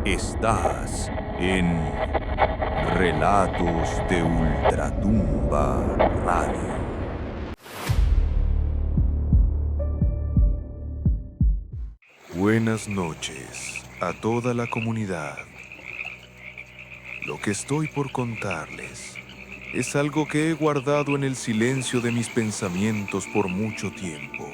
Estás en Relatos de Ultratumba Radio. Buenas noches a toda la comunidad. Lo que estoy por contarles es algo que he guardado en el silencio de mis pensamientos por mucho tiempo,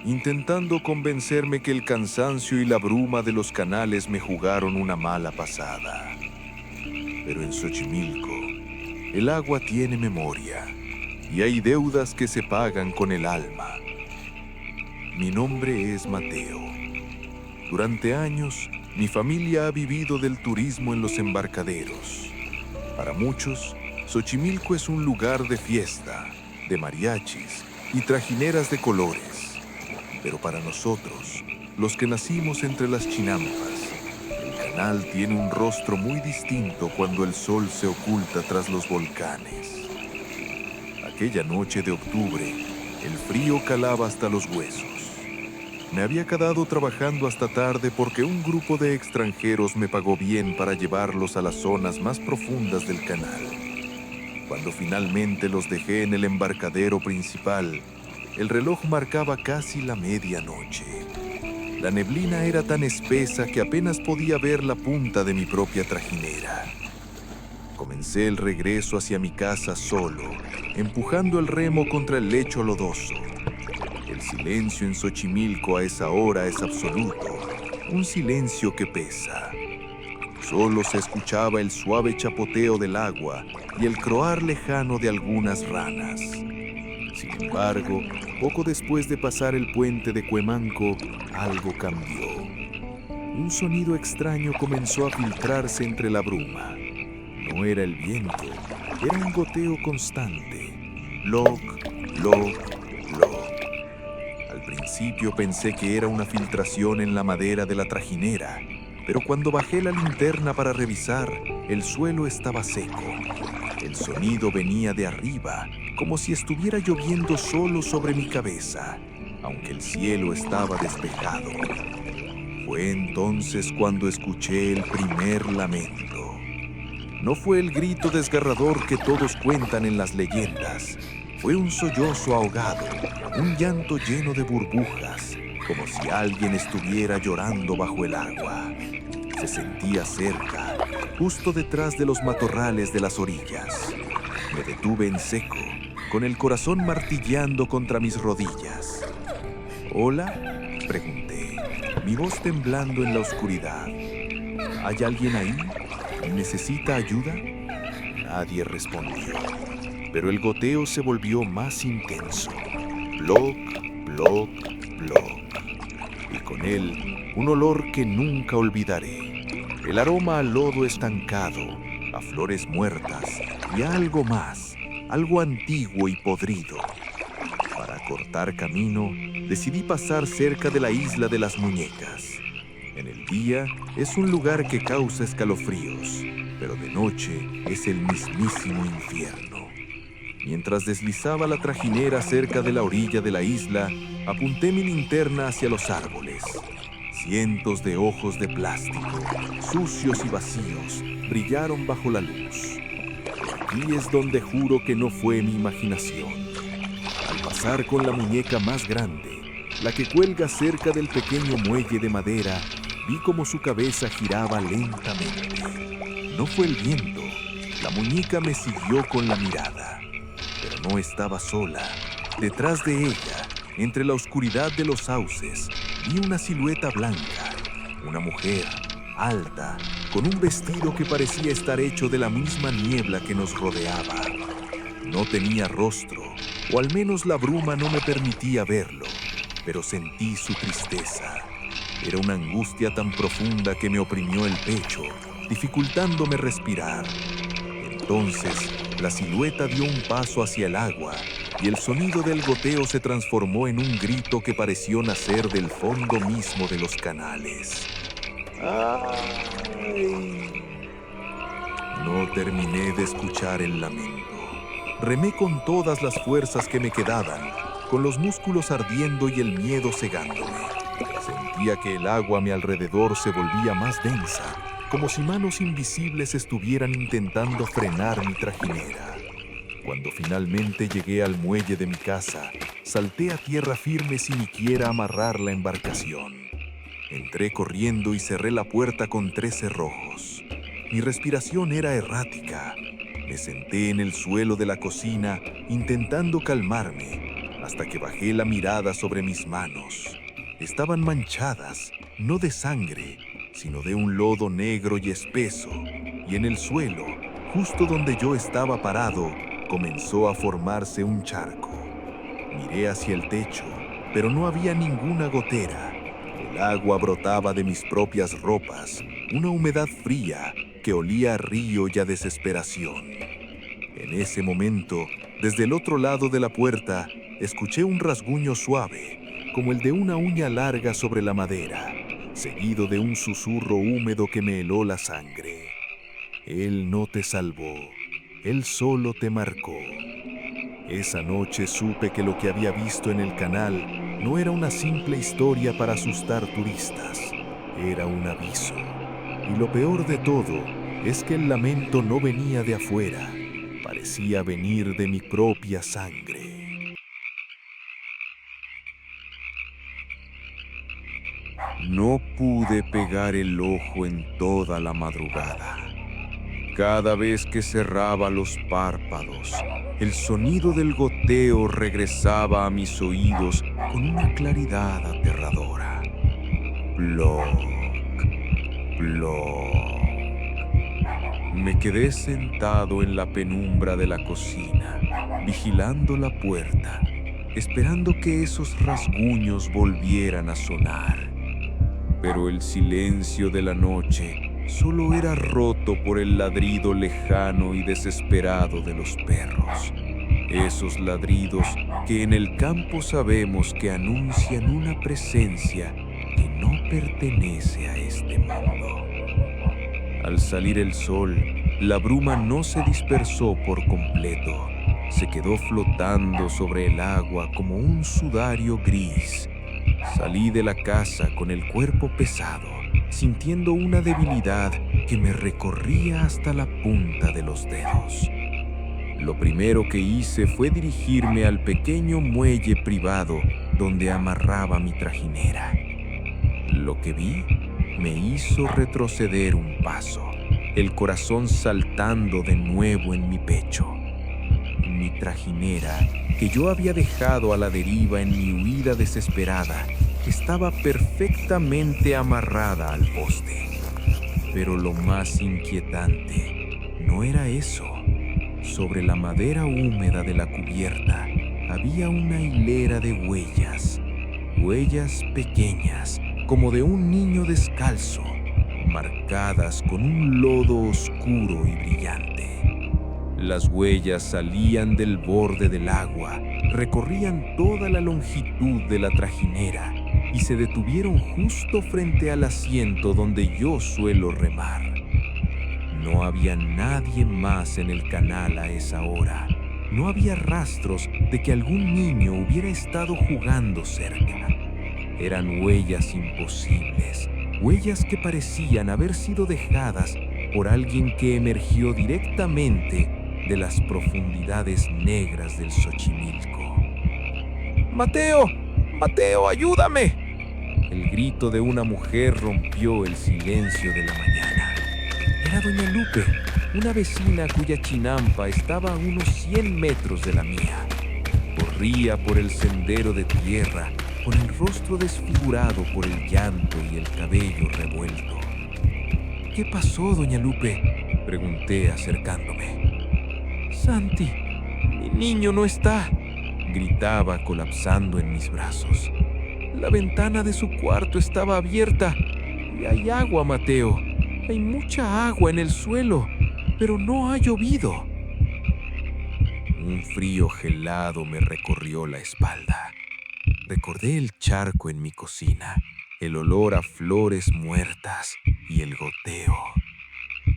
intentando convencerme que el cansancio y la bruma de los canales me jugaron una mala pasada. Pero en Xochimilco, el agua tiene memoria y hay deudas que se pagan con el alma. Mi nombre es Mateo. Durante años, mi familia ha vivido del turismo en los embarcaderos. Para muchos, Xochimilco es un lugar de fiesta, de mariachis y trajineras de colores. Pero para nosotros, los que nacimos entre las chinampas, el canal tiene un rostro muy distinto cuando el sol se oculta tras los volcanes. Aquella noche de octubre, el frío calaba hasta los huesos. Me había quedado trabajando hasta tarde porque un grupo de extranjeros me pagó bien para llevarlos a las zonas más profundas del canal. Cuando finalmente los dejé en el embarcadero principal, el reloj marcaba casi la medianoche. La neblina era tan espesa que apenas podía ver la punta de mi propia trajinera. Comencé el regreso hacia mi casa solo, empujando el remo contra el lecho lodoso. El silencio en Xochimilco a esa hora es absoluto, un silencio que pesa. Solo se escuchaba el suave chapoteo del agua y el croar lejano de algunas ranas. Sin embargo, poco después de pasar el puente de Cuemanco, algo cambió. Un sonido extraño comenzó a filtrarse entre la bruma. No era el viento, era un goteo constante. Loc, loc, loc. Al principio pensé que era una filtración en la madera de la trajinera, pero cuando bajé la linterna para revisar, el suelo estaba seco. El sonido venía de arriba, como si estuviera lloviendo solo sobre mi cabeza, aunque el cielo estaba despejado. Fue entonces cuando escuché el primer lamento. No fue el grito desgarrador que todos cuentan en las leyendas. Fue un sollozo ahogado, un llanto lleno de burbujas, como si alguien estuviera llorando bajo el agua. Se sentía cerca, justo detrás de los matorrales de las orillas. Me detuve en seco, con el corazón martilleando contra mis rodillas. ¿Hola?, pregunté, mi voz temblando en la oscuridad. ¿Hay alguien ahí? ¿Necesita ayuda? Nadie respondió. Pero el goteo se volvió más intenso. Bloc, bloc, bloc. Y con él, un olor que nunca olvidaré. El aroma a lodo estancado, a flores muertas y a algo más, algo antiguo y podrido. Para cortar camino, decidí pasar cerca de la isla de las muñecas. En el día es un lugar que causa escalofríos, pero de noche es el mismísimo infierno. Mientras deslizaba la trajinera cerca de la orilla de la isla, apunté mi linterna hacia los árboles. Cientos de ojos de plástico, sucios y vacíos, brillaron bajo la luz. Aquí es donde juro que no fue mi imaginación. Al pasar con la muñeca más grande, la que cuelga cerca del pequeño muelle de madera, vi como su cabeza giraba lentamente. No fue el viento, la muñeca me siguió con la mirada. Pero no estaba sola. Detrás de ella, entre la oscuridad de los sauces, vi una silueta blanca, una mujer, alta, con un vestido que parecía estar hecho de la misma niebla que nos rodeaba. No tenía rostro, o al menos la bruma no me permitía verlo, pero sentí su tristeza. Era una angustia tan profunda que me oprimió el pecho, dificultándome respirar. Entonces, la silueta dio un paso hacia el agua y el sonido del goteo se transformó en un grito que pareció nacer del fondo mismo de los canales. ¡Ay! No terminé de escuchar el lamento. Remé con todas las fuerzas que me quedaban, con los músculos ardiendo y el miedo cegándome. Sentía que el agua a mi alrededor se volvía más densa, como si manos invisibles estuvieran intentando frenar mi trajinera. Cuando finalmente llegué al muelle de mi casa, salté a tierra firme sin siquiera amarrar la embarcación. Entré corriendo y cerré la puerta con 3 cerrojos. Mi respiración era errática. Me senté en el suelo de la cocina intentando calmarme, hasta que bajé la mirada sobre mis manos. Estaban manchadas, no de sangre, sino de un lodo negro y espeso, y en el suelo, justo donde yo estaba parado, comenzó a formarse un charco. Miré hacia el techo, pero no había ninguna gotera. El agua brotaba de mis propias ropas, una humedad fría que olía a río y a desesperación. En ese momento, desde el otro lado de la puerta, escuché un rasguño suave, como el de una uña larga sobre la madera, seguido de un susurro húmedo que me heló la sangre. Él no te salvó, él solo te marcó. Esa noche supe que lo que había visto en el canal no era una simple historia para asustar turistas, era un aviso. Y lo peor de todo es que el lamento no venía de afuera, parecía venir de mi propia sangre. No pude pegar el ojo en toda la madrugada. Cada vez que cerraba los párpados, el sonido del goteo regresaba a mis oídos con una claridad aterradora. Ploc, ploc. Me quedé sentado en la penumbra de la cocina, vigilando la puerta, esperando que esos rasguños volvieran a sonar. Pero el silencio de la noche solo era roto por el ladrido lejano y desesperado de los perros. Esos ladridos que en el campo sabemos que anuncian una presencia que no pertenece a este mundo. Al salir el sol, la bruma no se dispersó por completo. Se quedó flotando sobre el agua como un sudario gris. Salí de la casa con el cuerpo pesado, sintiendo una debilidad que me recorría hasta la punta de los dedos. Lo primero que hice fue dirigirme al pequeño muelle privado donde amarraba mi trajinera. Lo que vi me hizo retroceder un paso, el corazón saltando de nuevo en mi pecho. Mi trajinera, que yo había dejado a la deriva en mi huida desesperada, estaba perfectamente amarrada al poste. Pero lo más inquietante no era eso. Sobre la madera húmeda de la cubierta había una hilera de huellas, huellas pequeñas, como de un niño descalzo, marcadas con un lodo oscuro y brillante. Las huellas salían del borde del agua, recorrían toda la longitud de la trajinera y se detuvieron justo frente al asiento donde yo suelo remar. No había nadie más en el canal a esa hora. No había rastros de que algún niño hubiera estado jugando cerca. Eran huellas imposibles, huellas que parecían haber sido dejadas por alguien que emergió directamente de las profundidades negras del Xochimilco. ¡Mateo! ¡Mateo, ayúdame! El grito de una mujer rompió el silencio de la mañana. Era doña Lupe, una vecina cuya chinampa estaba a unos 100 metros de la mía. Corría por el sendero de tierra, con el rostro desfigurado por el llanto y el cabello revuelto. ¿Qué pasó, doña Lupe?, pregunté acercándome. Santi, mi niño no está, gritaba colapsando en mis brazos. La ventana de su cuarto estaba abierta y hay agua, Mateo. Hay mucha agua en el suelo, pero no ha llovido. Un frío gelado me recorrió la espalda. Recordé el charco en mi cocina, el olor a flores muertas y el goteo.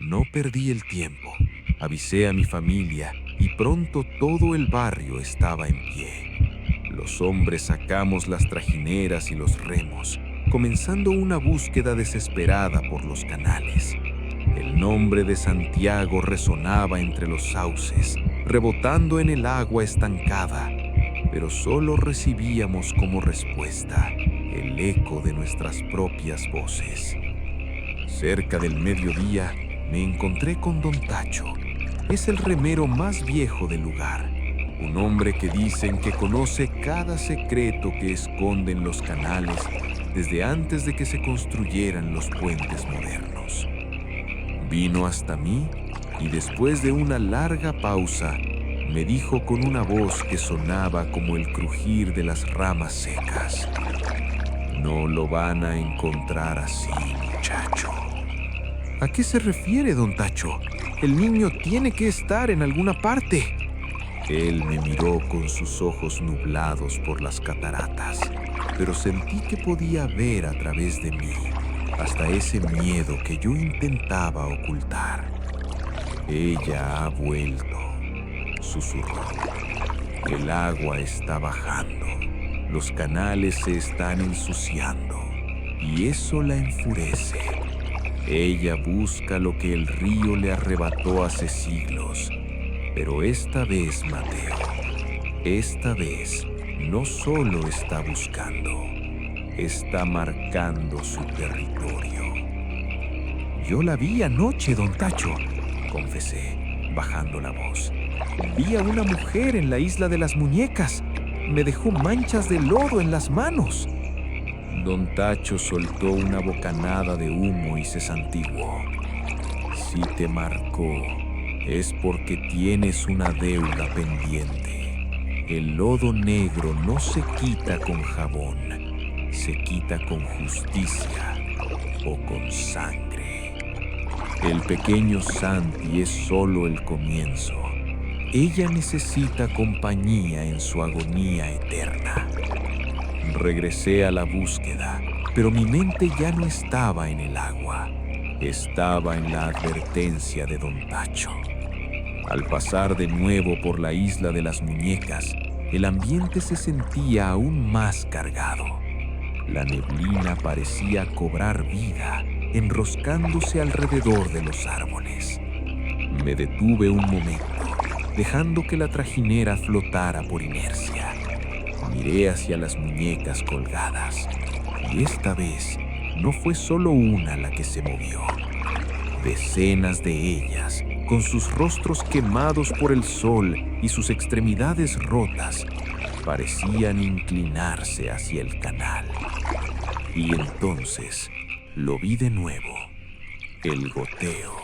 No perdí el tiempo. Avisé a mi familia y pronto todo el barrio estaba en pie. Los hombres sacamos las trajineras y los remos. comenzando una búsqueda desesperada por los canales. El nombre de Santiago resonaba entre los sauces, rebotando en el agua estancada, pero solo recibíamos como respuesta el eco de nuestras propias voces. Cerca del mediodía me encontré con Don Tacho. Es el remero más viejo del lugar, un hombre que dicen que conoce cada secreto que esconden los canales desde antes de que se construyeran los puentes modernos. Vino hasta mí y después de una larga pausa me dijo con una voz que sonaba como el crujir de las ramas secas: no lo van a encontrar así, muchacho. ¿A qué se refiere, Don Tacho? El niño tiene que estar en alguna parte. Él me miró con sus ojos nublados por las cataratas, pero sentí que podía ver a través de mí hasta ese miedo que yo intentaba ocultar. Ella ha vuelto, susurró. El agua está bajando, los canales se están ensuciando y eso la enfurece. Ella busca lo que el río le arrebató hace siglos, pero esta vez, Mateo, esta vez no solo está buscando, está marcando su territorio. Yo la vi anoche, Don Tacho, confesé, bajando la voz. Vi a una mujer en la isla de las muñecas. Me dejó manchas de lodo en las manos. Don Tacho soltó una bocanada de humo y se santiguó. Si te marcó, es porque tienes una deuda pendiente. El lodo negro no se quita con jabón, se quita con justicia o con sangre. El pequeño Santi es solo el comienzo. Ella necesita compañía en su agonía eterna. Regresé a la búsqueda, pero mi mente ya no estaba en el agua. Estaba en la advertencia de Don Tacho. Al pasar de nuevo por la isla de las muñecas, el ambiente se sentía aún más cargado. La neblina parecía cobrar vida, enroscándose alrededor de los árboles. Me detuve un momento, dejando que la trajinera flotara por inercia. Miré hacia las muñecas colgadas, y esta vez no fue solo una la que se movió. Decenas de ellas, con sus rostros quemados por el sol y sus extremidades rotas, parecían inclinarse hacia el canal. Y entonces lo vi de nuevo. El goteo.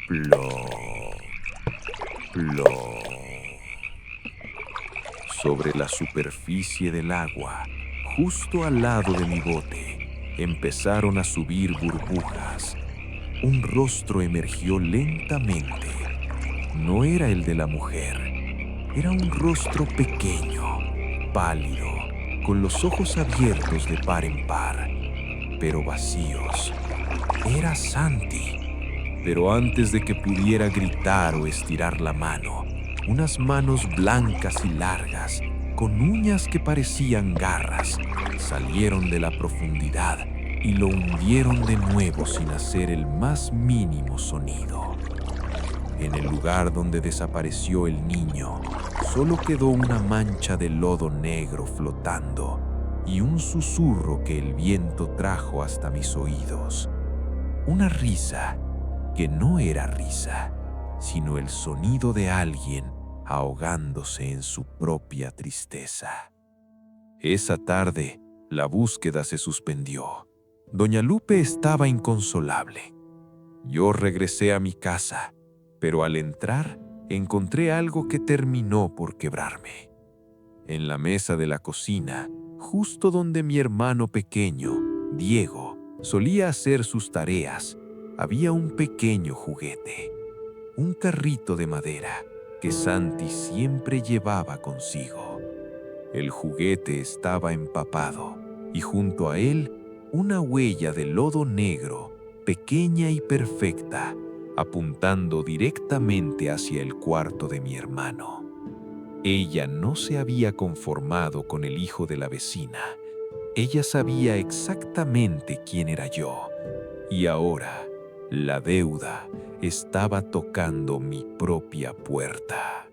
Plop, plop. Sobre la superficie del agua, justo al lado de mi bote, empezaron a subir burbujas. Un rostro emergió lentamente. No era el de la mujer. Era un rostro pequeño, pálido, con los ojos abiertos de par en par, pero vacíos. Era Santi. Pero antes de que pudiera gritar o estirar la mano, unas manos blancas y largas, con uñas que parecían garras, salieron de la profundidad y lo hundieron de nuevo sin hacer el más mínimo sonido. En el lugar donde desapareció el niño, solo quedó una mancha de lodo negro flotando y un susurro que el viento trajo hasta mis oídos. Una risa que no era risa, sino el sonido de alguien ahogándose en su propia tristeza. Esa tarde, la búsqueda se suspendió. Doña Lupe estaba inconsolable. Yo regresé a mi casa, pero al entrar encontré algo que terminó por quebrarme. En la mesa de la cocina, justo donde mi hermano pequeño, Diego, solía hacer sus tareas, había un pequeño juguete, un carrito de madera que Santi siempre llevaba consigo. El juguete estaba empapado y junto a él una huella de lodo negro, pequeña y perfecta, apuntando directamente hacia el cuarto de mi hermano. Ella no se había conformado con el hijo de la vecina. Ella sabía exactamente quién era yo, y ahora la deuda estaba tocando mi propia puerta.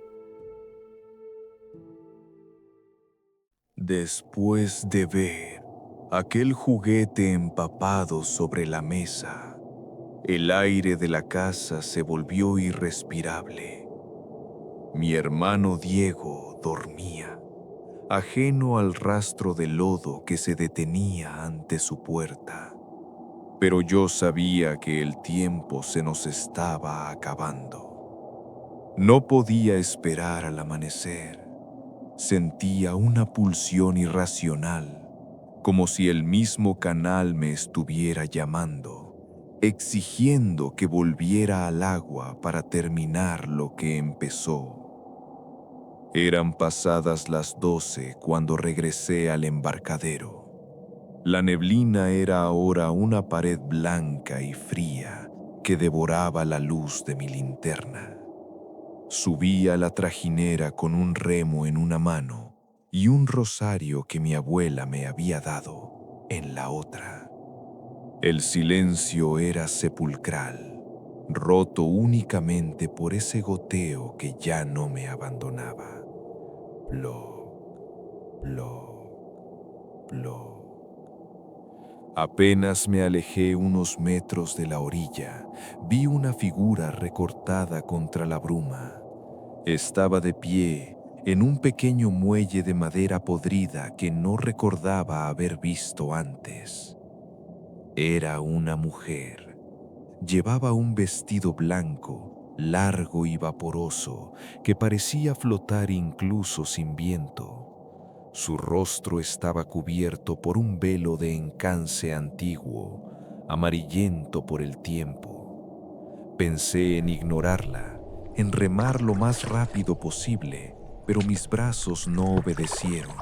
Después de ver aquel juguete empapado sobre la mesa, el aire de la casa se volvió irrespirable. Mi hermano Diego dormía, ajeno al rastro de lodo que se detenía ante su puerta. Pero yo sabía que el tiempo se nos estaba acabando. No podía esperar al amanecer. Sentía una pulsión irracional, como si el mismo canal me estuviera llamando, exigiendo que volviera al agua para terminar lo que empezó. Eran pasadas las 12 cuando regresé al embarcadero. La neblina era ahora una pared blanca y fría que devoraba la luz de mi linterna. Subí a la trajinera con un remo en una mano y un rosario que mi abuela me había dado en la otra. El silencio era sepulcral, roto únicamente por ese goteo que ya no me abandonaba. Plop, plop, plop. Apenas me alejé unos metros de la orilla, vi una figura recortada contra la bruma. Estaba de pie en un pequeño muelle de madera podrida que no recordaba haber visto antes. Era una mujer. Llevaba un vestido blanco, largo y vaporoso, que parecía flotar incluso sin viento. Su rostro estaba cubierto por un velo de encance antiguo, amarillento por el tiempo. Pensé en ignorarla, en remar lo más rápido posible, pero mis brazos no obedecieron.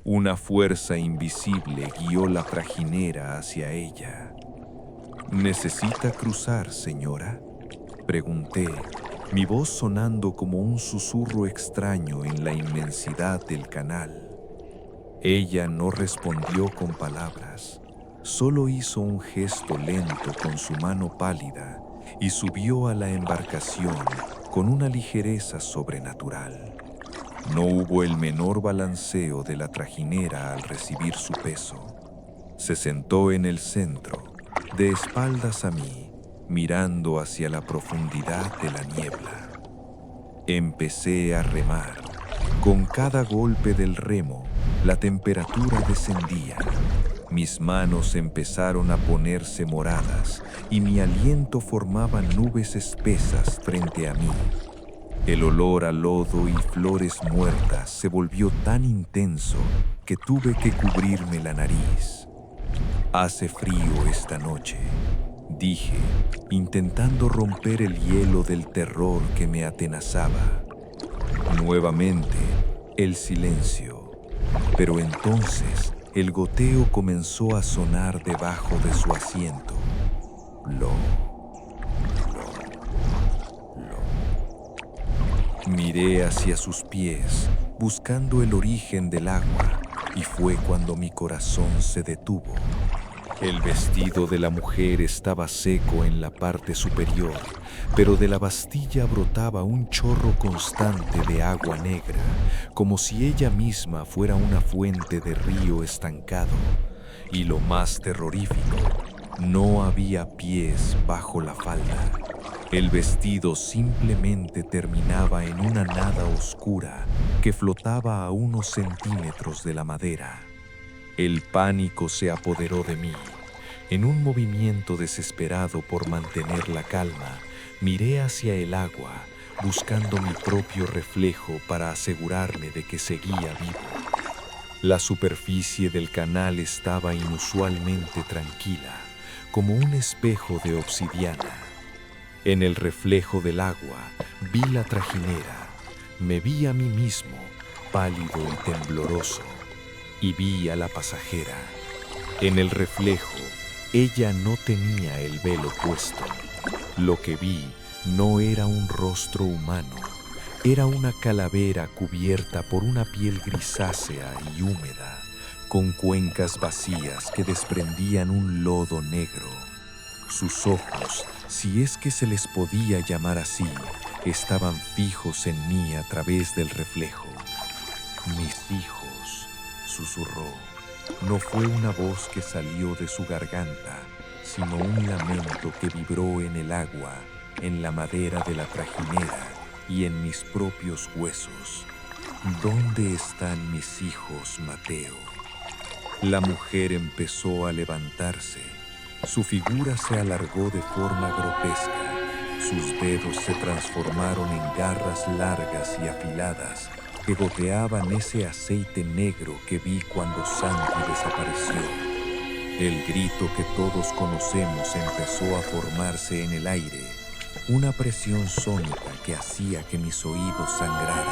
Una fuerza invisible guió la trajinera hacia ella. ¿Necesita cruzar, señora?, pregunté, mi voz sonando como un susurro extraño en la inmensidad del canal. Ella no respondió con palabras, solo hizo un gesto lento con su mano pálida y subió a la embarcación con una ligereza sobrenatural. No hubo el menor balanceo de la trajinera al recibir su peso. Se sentó en el centro, de espaldas a mí, mirando hacia la profundidad de la niebla. Empecé a remar. Con cada golpe del remo, la temperatura descendía. Mis manos empezaron a ponerse moradas y mi aliento formaba nubes espesas frente a mí. El olor a lodo y flores muertas se volvió tan intenso que tuve que cubrirme la nariz. «Hace frío esta noche», dije, intentando romper el hielo del terror que me atenazaba. Nuevamente, el silencio, pero entonces el goteo comenzó a sonar debajo de su asiento. Lo. Miré hacia sus pies, buscando el origen del agua, y fue cuando mi corazón se detuvo. El vestido de la mujer estaba seco en la parte superior, pero de la bastilla brotaba un chorro constante de agua negra, como si ella misma fuera una fuente de río estancado. Y lo más terrorífico, no había pies bajo la falda. El vestido simplemente terminaba en una nada oscura que flotaba a unos centímetros de la madera. El pánico se apoderó de mí. En un movimiento desesperado por mantener la calma, miré hacia el agua, buscando mi propio reflejo para asegurarme de que seguía vivo. La superficie del canal estaba inusualmente tranquila, como un espejo de obsidiana. En el reflejo del agua vi la trajinera, me vi a mí mismo, pálido y tembloroso, y vi a la pasajera. En el reflejo, ella no tenía el velo puesto. Lo que vi no era un rostro humano, era una calavera cubierta por una piel grisácea y húmeda, con cuencas vacías que desprendían un lodo negro. Sus ojos, si es que se les podía llamar así, estaban fijos en mí a través del reflejo. «Mis hijos», susurró. No fue una voz que salió de su garganta, sino un lamento que vibró en el agua, en la madera de la trajinera y en mis propios huesos. «¿Dónde están mis hijos, Mateo?». La mujer empezó a levantarse. Su figura se alargó de forma grotesca. Sus dedos se transformaron en garras largas y afiladas que goteaban ese aceite negro que vi cuando Santi desapareció. El grito que todos conocemos empezó a formarse en el aire, una presión sónica que hacía que mis oídos sangraran.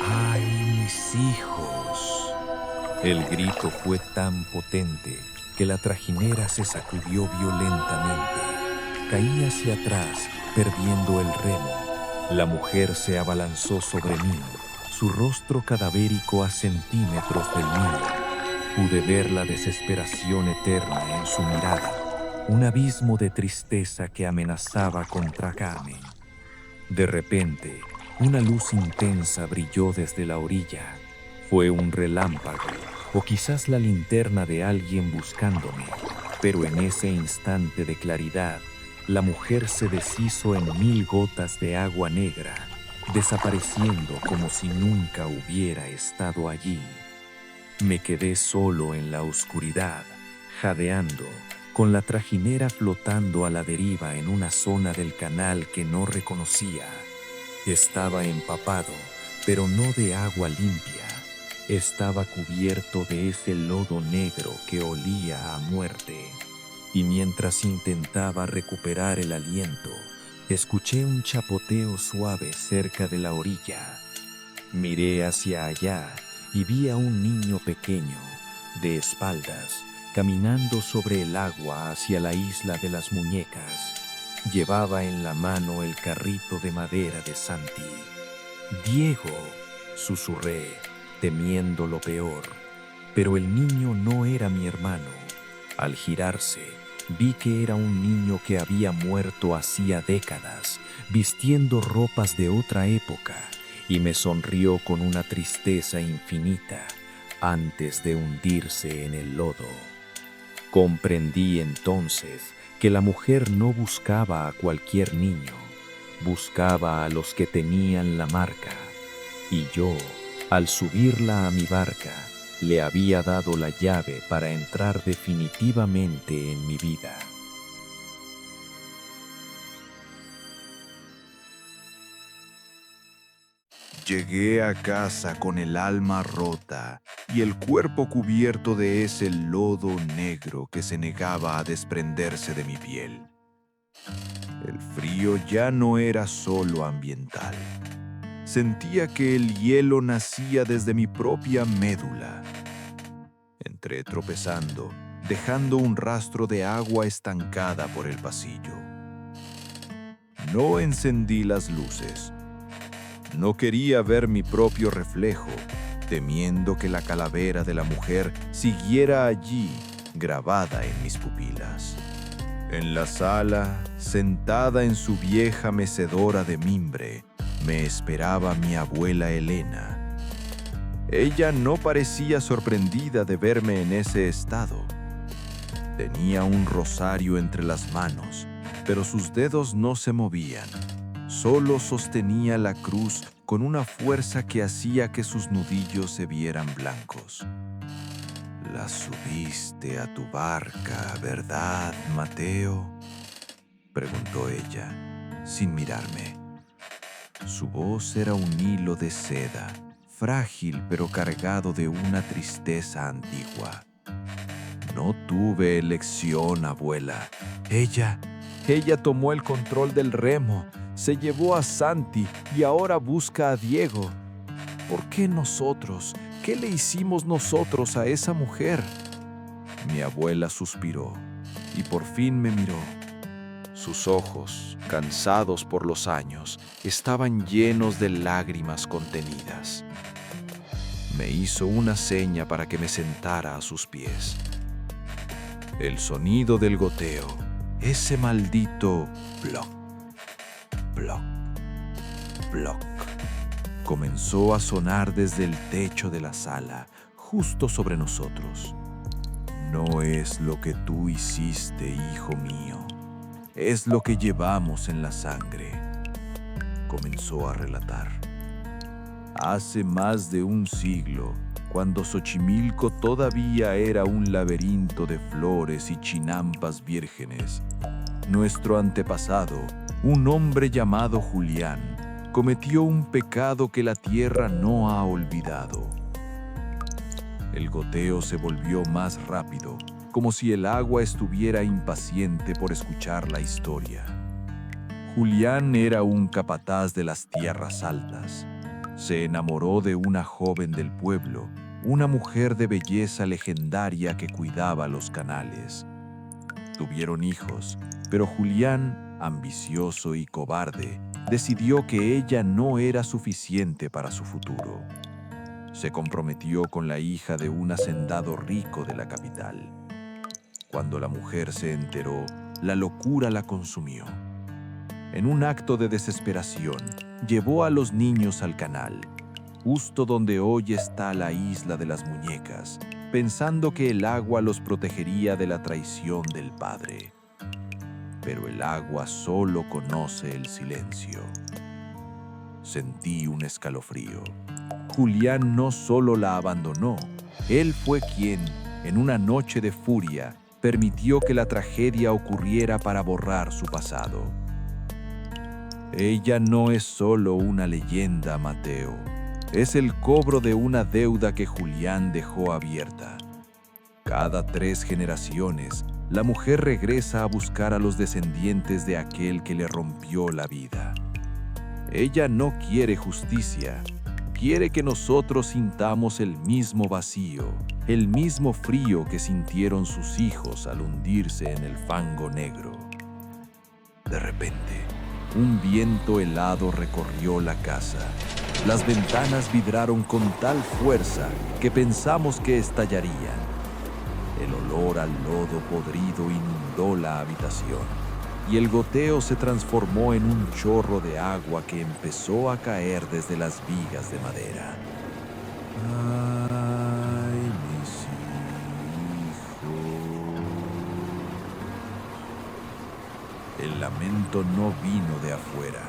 «¡Ay, mis hijos!». El grito fue tan potente que la trajinera se sacudió violentamente. Caí hacia atrás, perdiendo el remo. La mujer se abalanzó sobre mí, su rostro cadavérico a centímetros del mío. Pude ver la desesperación eterna en su mirada, un abismo de tristeza que amenazaba con tragarme. De repente, una luz intensa brilló desde la orilla. Fue un relámpago, o quizás la linterna de alguien buscándome, pero en ese instante de claridad, la mujer se deshizo en 1000 gotas de agua negra, desapareciendo como si nunca hubiera estado allí. Me quedé solo en la oscuridad, jadeando, con la trajinera flotando a la deriva en una zona del canal que no reconocía. Estaba empapado, pero no de agua limpia. Estaba cubierto de ese lodo negro que olía a muerte. Y mientras intentaba recuperar el aliento, escuché un chapoteo suave cerca de la orilla. Miré hacia allá y vi a un niño pequeño, de espaldas, caminando sobre el agua hacia la isla de las muñecas. Llevaba en la mano el carrito de madera de Santi. «Diego», susurré, temiendo lo peor. Pero el niño no era mi hermano. Al girarse, vi que era un niño que había muerto hacía décadas, vistiendo ropas de otra época, y me sonrió con una tristeza infinita antes de hundirse en el lodo. Comprendí entonces que la mujer no buscaba a cualquier niño, buscaba a los que tenían la marca, y yo, al subirla a mi barca, le había dado la llave para entrar definitivamente en mi vida. Llegué a casa con el alma rota y el cuerpo cubierto de ese lodo negro que se negaba a desprenderse de mi piel. El frío ya no era solo ambiental. Sentía que el hielo nacía desde mi propia médula. Entré tropezando, dejando un rastro de agua estancada por el pasillo. No encendí las luces. No quería ver mi propio reflejo, temiendo que la calavera de la mujer siguiera allí, grabada en mis pupilas. En la sala, sentada en su vieja mecedora de mimbre, me esperaba mi abuela Elena. Ella no parecía sorprendida de verme en ese estado. Tenía un rosario entre las manos, pero sus dedos no se movían. Solo sostenía la cruz con una fuerza que hacía que sus nudillos se vieran blancos. «La subiste a tu barca, ¿verdad, Mateo?», preguntó ella, sin mirarme. Su voz era un hilo de seda, frágil pero cargado de una tristeza antigua. «No tuve elección, abuela. Ella tomó el control del remo, se llevó a Santi y ahora busca a Diego. ¿Por qué nosotros? ¿Qué le hicimos nosotros a esa mujer?». Mi abuela suspiró y por fin me miró. Sus ojos, cansados por los años, estaban llenos de lágrimas contenidas. Me hizo una seña para que me sentara a sus pies. El sonido del goteo, ese maldito ploc, ploc, ploc, comenzó a sonar desde el techo de la sala, justo sobre nosotros. No es lo que tú hiciste, hijo mío, es lo que llevamos en la sangre, comenzó a relatar. Hace más de un siglo, cuando Xochimilco todavía era un laberinto de flores y chinampas vírgenes, nuestro antepasado, un hombre llamado Julián, cometió un pecado que la tierra no ha olvidado. El goteo se volvió más rápido, como si el agua estuviera impaciente por escuchar la historia. Julián era un capataz de las tierras altas. Se enamoró de una joven del pueblo, una mujer de belleza legendaria que cuidaba los canales. Tuvieron hijos, pero Julián, ambicioso y cobarde, decidió que ella no era suficiente para su futuro. Se comprometió con la hija de un hacendado rico de la capital. Cuando la mujer se enteró, la locura la consumió. En un acto de desesperación, llevó a los niños al canal, justo donde hoy está la isla de las muñecas, pensando que el agua los protegería de la traición del padre. Pero el agua solo conoce el silencio. Sentí un escalofrío. Julián no solo la abandonó, él fue quien, en una noche de furia, permitió que la tragedia ocurriera para borrar su pasado. Ella no es solo una leyenda, Mateo. Es el cobro de una deuda que Julián dejó abierta. Cada 3 generaciones, la mujer regresa a buscar a los descendientes de aquel que le rompió la vida. Ella no quiere justicia, quiere que nosotros sintamos el mismo vacío, el mismo frío que sintieron sus hijos al hundirse en el fango negro. De repente, un viento helado recorrió la casa. Las ventanas vibraron con tal fuerza que pensamos que estallarían. El olor al lodo podrido inundó la habitación y el goteo se transformó en un chorro de agua que empezó a caer desde las vigas de madera. ¡Ay, mis hijos! El lamento no vino de afuera.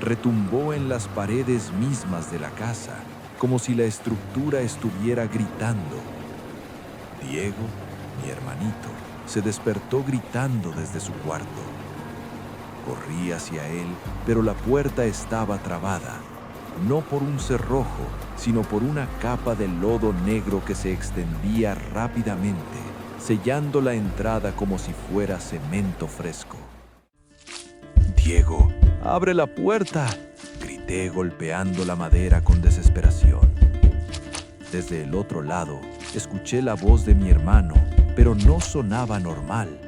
Retumbó en las paredes mismas de la casa, como si la estructura estuviera gritando. Diego, mi hermanito, se despertó gritando desde su cuarto. Corrí hacia él, pero la puerta estaba trabada, no por un cerrojo, sino por una capa de lodo negro que se extendía rápidamente, sellando la entrada como si fuera cemento fresco. «Diego, abre la puerta», grité golpeando la madera con desesperación. Desde el otro lado, escuché la voz de mi hermano, pero no sonaba normal.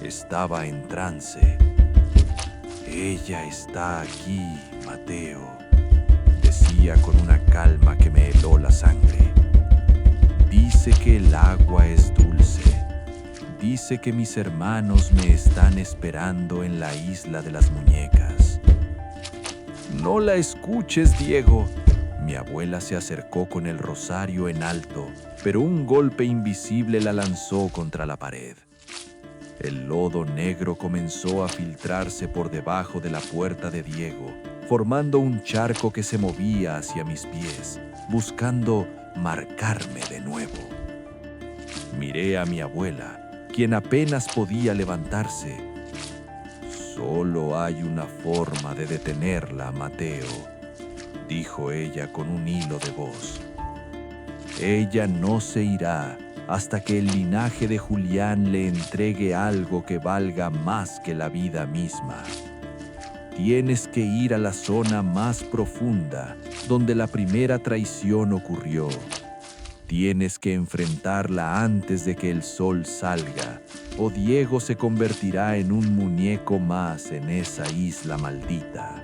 Estaba en trance. «Ella está aquí, Mateo», decía con una calma que me heló la sangre. «Dice que el agua es dulce. Dice que mis hermanos me están esperando en la isla de las muñecas». «No la escuches, Diego». Mi abuela se acercó con el rosario en alto, pero un golpe invisible la lanzó contra la pared. El lodo negro comenzó a filtrarse por debajo de la puerta de Diego, formando un charco que se movía hacia mis pies, buscando marcarme de nuevo. Miré a mi abuela, quien apenas podía levantarse. «Solo hay una forma de detenerla, Mateo», dijo ella con un hilo de voz. «Ella no se irá hasta que el linaje de Julián le entregue algo que valga más que la vida misma. Tienes que ir a la zona más profunda, donde la primera traición ocurrió. Tienes que enfrentarla antes de que el sol salga, o Diego se convertirá en un muñeco más en esa isla maldita».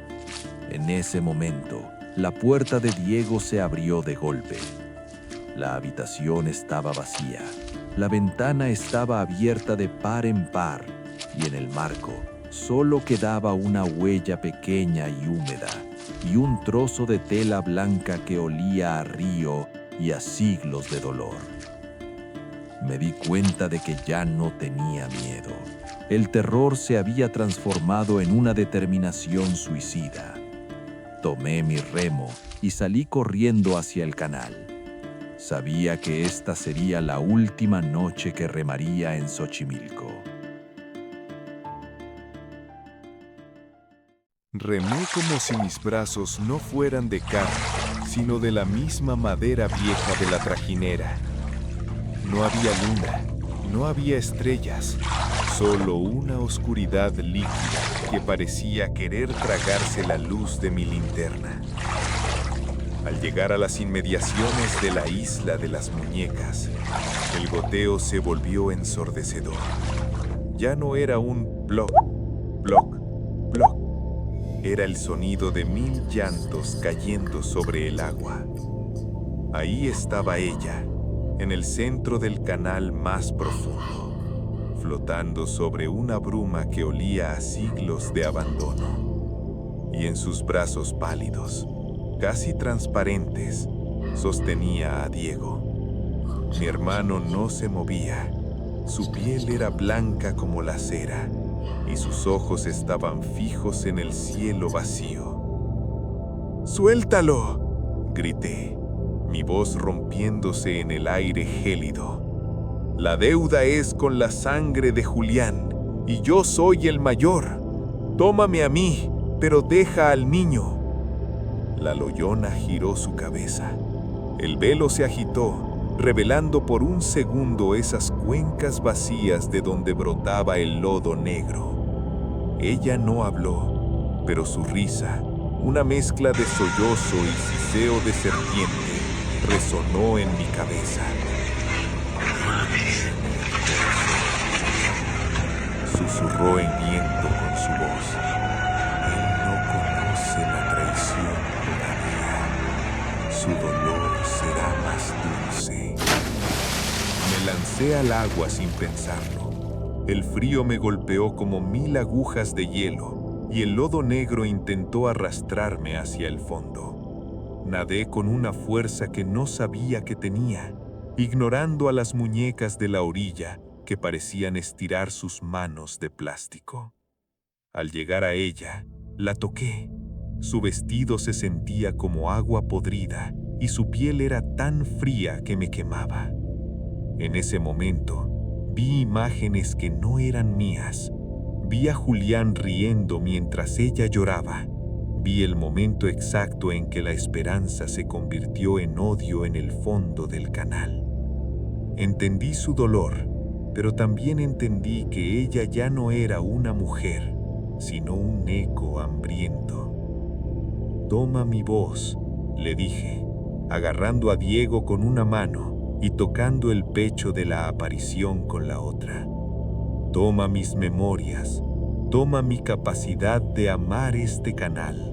En ese momento, la puerta de Diego se abrió de golpe. La habitación estaba vacía. La ventana estaba abierta de par en par y en el marco solo quedaba una huella pequeña y húmeda y un trozo de tela blanca que olía a río y a siglos de dolor. Me di cuenta de que ya no tenía miedo. El terror se había transformado en una determinación suicida. Tomé mi remo y salí corriendo hacia el canal. Sabía que esta sería la última noche que remaría en Xochimilco. Remé como si mis brazos no fueran de carne, sino de la misma madera vieja de la trajinera. No había luna, no había estrellas, solo una oscuridad líquida que parecía querer tragarse la luz de mi linterna. Al llegar a las inmediaciones de la isla de las muñecas, el goteo se volvió ensordecedor. Ya no era un ploc, ploc, ploc. Era el sonido de 1000 llantos cayendo sobre el agua. Ahí estaba ella, en el centro del canal más profundo, flotando sobre una bruma que olía a siglos de abandono. Y en sus brazos pálidos, casi transparentes, sostenía a Diego. Mi hermano no se movía. Su piel era blanca como la cera y sus ojos estaban fijos en el cielo vacío. ¡Suéltalo!, grité, mi voz rompiéndose en el aire gélido. La deuda es con la sangre de Julián y yo soy el mayor. Tómame a mí, pero deja al niño. La loyona giró su cabeza. El velo se agitó, revelando por un segundo esas cuencas vacías de donde brotaba el lodo negro. Ella no habló, pero su risa, una mezcla de sollozo y siseo de serpiente, resonó en mi cabeza. Susurró el viento con su voz. Él no conoce la traición todavía. Su dolor será más dulce. Me lancé al agua sin pensarlo. El frío me golpeó como 1000 agujas de hielo y el lodo negro intentó arrastrarme hacia el fondo. Nadé con una fuerza que no sabía que tenía, ignorando a las muñecas de la orilla que parecían estirar sus manos de plástico. Al llegar a ella, la toqué. Su vestido se sentía como agua podrida y su piel era tan fría que me quemaba. En ese momento, vi imágenes que no eran mías. Vi a Julián riendo mientras ella lloraba. Vi el momento exacto en que la esperanza se convirtió en odio en el fondo del canal. Entendí su dolor, pero también entendí que ella ya no era una mujer, sino un eco hambriento. «Toma mi voz», le dije, agarrando a Diego con una mano y tocando el pecho de la aparición con la otra. «Toma mis memorias, toma mi capacidad de amar este canal.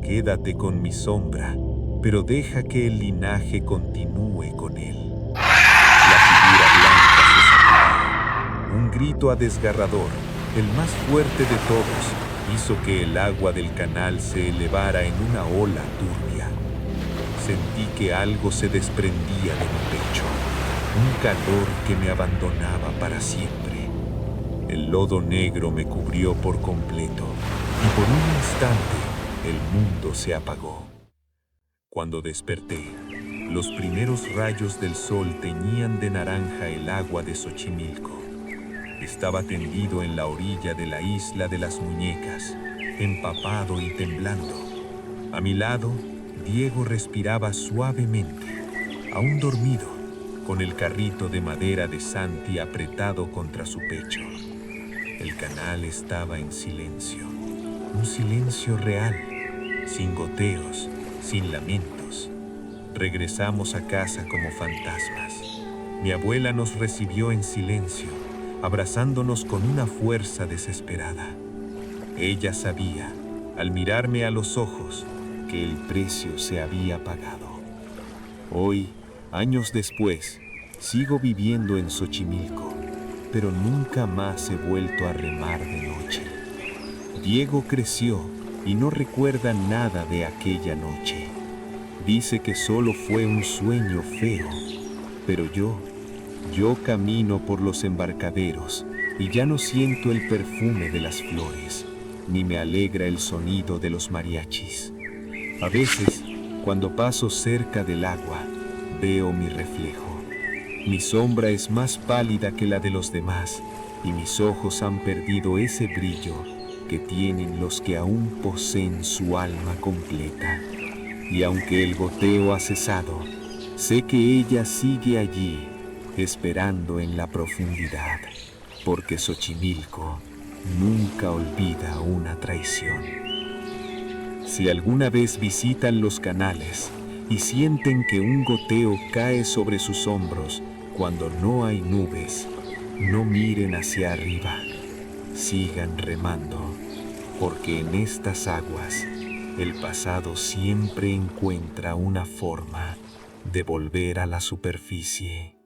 Quédate con mi sombra, pero deja que el linaje continúe con él». La figura blanca se salió. Un grito desgarrador, el más fuerte de todos, hizo que el agua del canal se elevara en una ola turbia. Sentí que algo se desprendía de mi pecho, un calor que me abandonaba para siempre. El lodo negro me cubrió por completo y por un instante el mundo se apagó. Cuando desperté, los primeros rayos del sol teñían de naranja el agua de Xochimilco. Estaba tendido en la orilla de la isla de las muñecas, empapado y temblando. A mi lado, Diego respiraba suavemente, aún dormido, con el carrito de madera de Santi apretado contra su pecho. El canal estaba en silencio, un silencio real, sin goteos, sin lamentos. Regresamos a casa como fantasmas. Mi abuela nos recibió en silencio, abrazándonos con una fuerza desesperada. Ella sabía, al mirarme a los ojos, que el precio se había pagado. Hoy, Años después, sigo viviendo en Xochimilco, pero nunca más he vuelto a remar de noche. Diego creció y no recuerda nada de aquella noche. Dice que solo fue un sueño feo, pero yo camino por los embarcaderos y ya no siento el perfume de las flores, ni me alegra el sonido de los mariachis. A veces, cuando paso cerca del agua, veo mi reflejo. Mi sombra es más pálida que la de los demás y mis ojos han perdido ese brillo que tienen los que aún poseen su alma completa. Y aunque el goteo ha cesado, sé que ella sigue allí, esperando en la profundidad, porque Xochimilco nunca olvida una traición. Si alguna vez visitan los canales y sienten que un goteo cae sobre sus hombros cuando no hay nubes, no miren hacia arriba, sigan remando, porque en estas aguas el pasado siempre encuentra una forma de volver a la superficie.